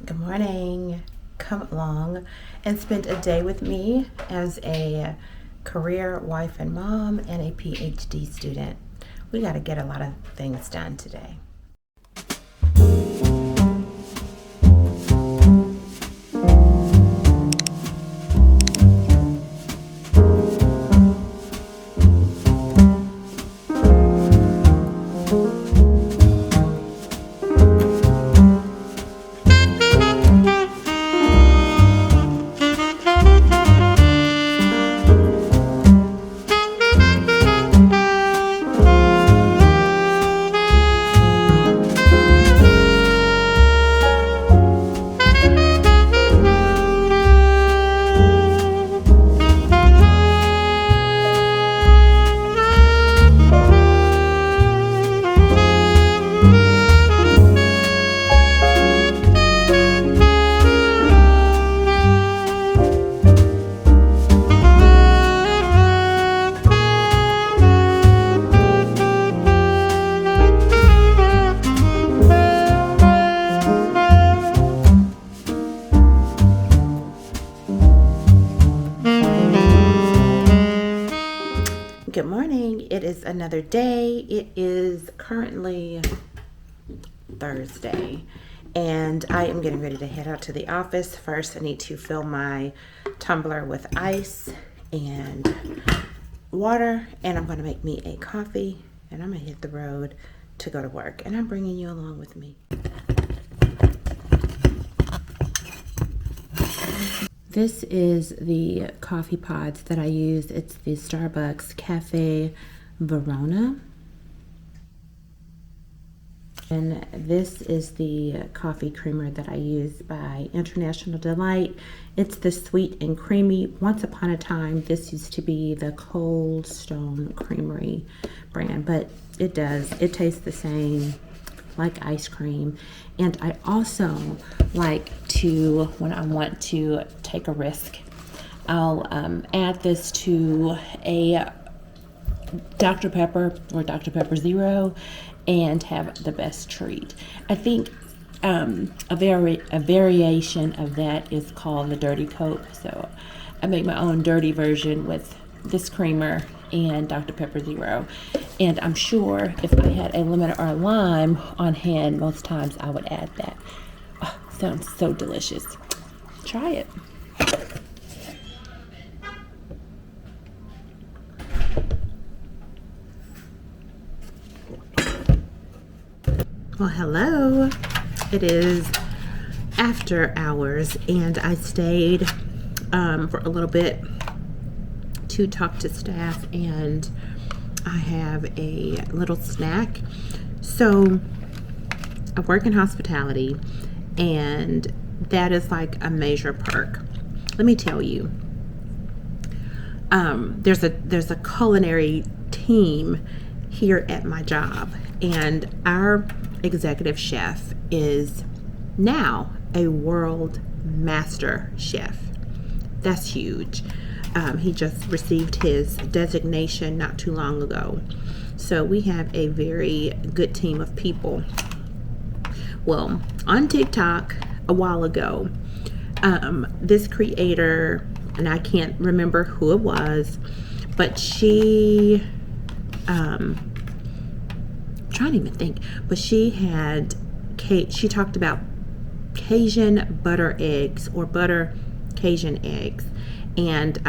Good morning. Come along and spend a day with me as a career wife and mom and a PhD student. We got to get a lot of things done today. Good morning. It is another day. It is currently Thursday, and I am getting ready to head out to the office. First, I need to fill my tumbler with ice and water, and I'm going to make me a coffee, and I'm going to hit the road to go to work, and I'm bringing you along with me. This is the coffee pods that I use. It's the Starbucks Cafe Verona. And this is the coffee creamer that I use by International Delight. It's the sweet and creamy. Once upon a time, this used to be the Cold Stone Creamery brand, but it tastes the same, like ice cream. And I also like to, when I want to take a risk, I'll add this to a Dr. Pepper or Dr. Pepper Zero and have the best treat. I think a variation of that is called the Dirty Coke. So I make my own dirty version with this creamer and Dr. Pepper Zero. And I'm sure if I had a lemon or a lime on hand, most times I would add that. Oh, sounds so delicious. Try it. Well, hello. It is after hours, and I stayed for a little bit to talk to staff, and I have a little snack. So I work in hospitality, and that is like a major perk. Let me tell you, there's a culinary team here at my job, and our executive chef is now a world master chef. That's huge. He just received his designation not too long ago. So we have a very good team of people. Well, on TikTok a while ago, this creator, and I can't remember who it was, but she, I'm trying to even think, but she talked about Cajun butter eggs or butter Cajun eggs, and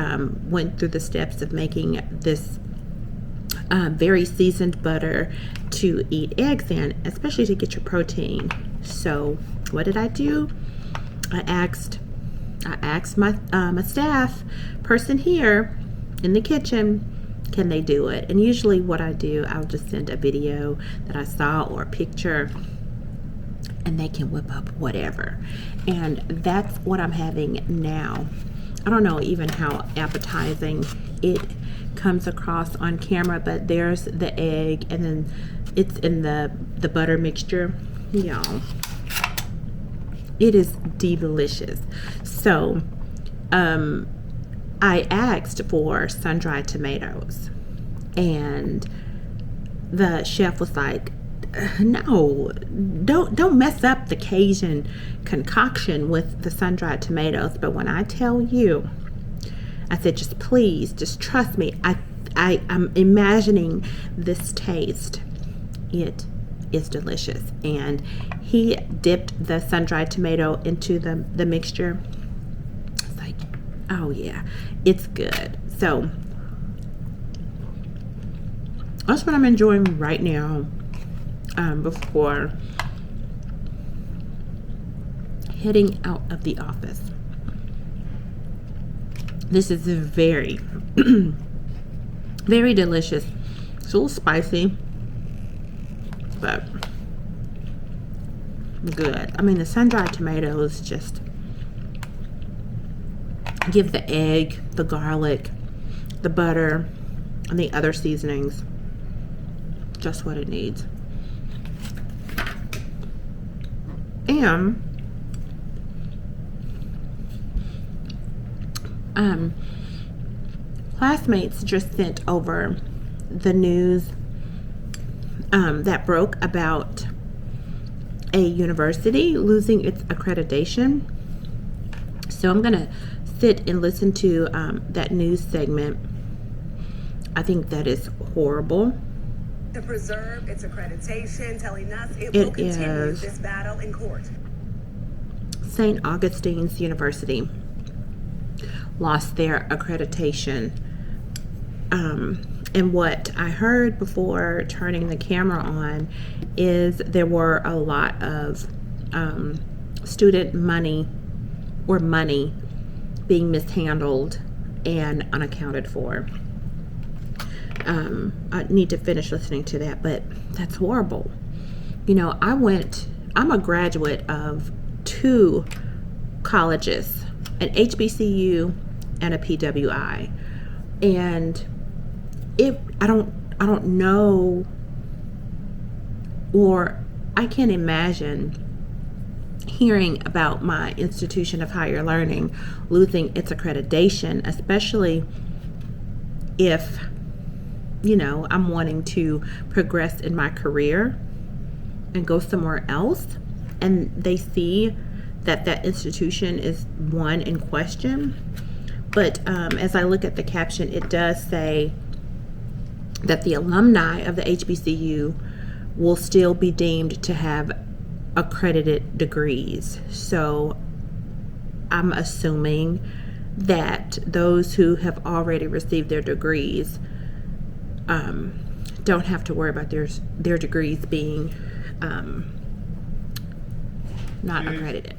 went through the steps of making this very seasoned butter to eat eggs in, especially to get your protein. So what did I do? I asked my staff person here in the kitchen, can they do it? And usually what I do, I'll just send a video that I saw or a picture, and they can whip up whatever. And that's what I'm having now. I don't know even how appetizing it comes across on camera, but there's the egg, and then it's in the butter mixture. Y'all, it is delicious. So I asked for sun-dried tomatoes, and the chef was like, no, don't mess up the Cajun concoction with the sun-dried tomatoes. But when I tell you, I said, just please, just trust me. I'm imagining this taste. It is delicious. And he dipped the sun-dried tomato into the mixture. It's like, oh yeah, it's good. So that's what I'm enjoying right now, before heading out of the office. This is very, very delicious. It's a little spicy, but good. I mean, the sun-dried tomatoes just give the egg, the garlic, the butter, and the other seasonings just what it needs. And classmates just sent over the news that broke about a university losing its accreditation. So I'm gonna sit and listen to that news segment. I think that is horrible. To preserve its accreditation, telling us it will continue this battle in court. St. Augustine's University lost their accreditation. And what I heard before turning the camera on is there were a lot of student money being mishandled and unaccounted for. I need to finish listening to that, but that's horrible. You know, I'm a graduate of 2 colleges, an HBCU and a PWI. And I don't know, or I can't imagine hearing about my institution of higher learning losing its accreditation, especially if, you know, I'm wanting to progress in my career and go somewhere else, and they see that institution is one in question. But as I look at the caption, it does say that the alumni of the HBCU will still be deemed to have accredited degrees. So I'm assuming that those who have already received their degrees don't have to worry about their degrees being not accredited.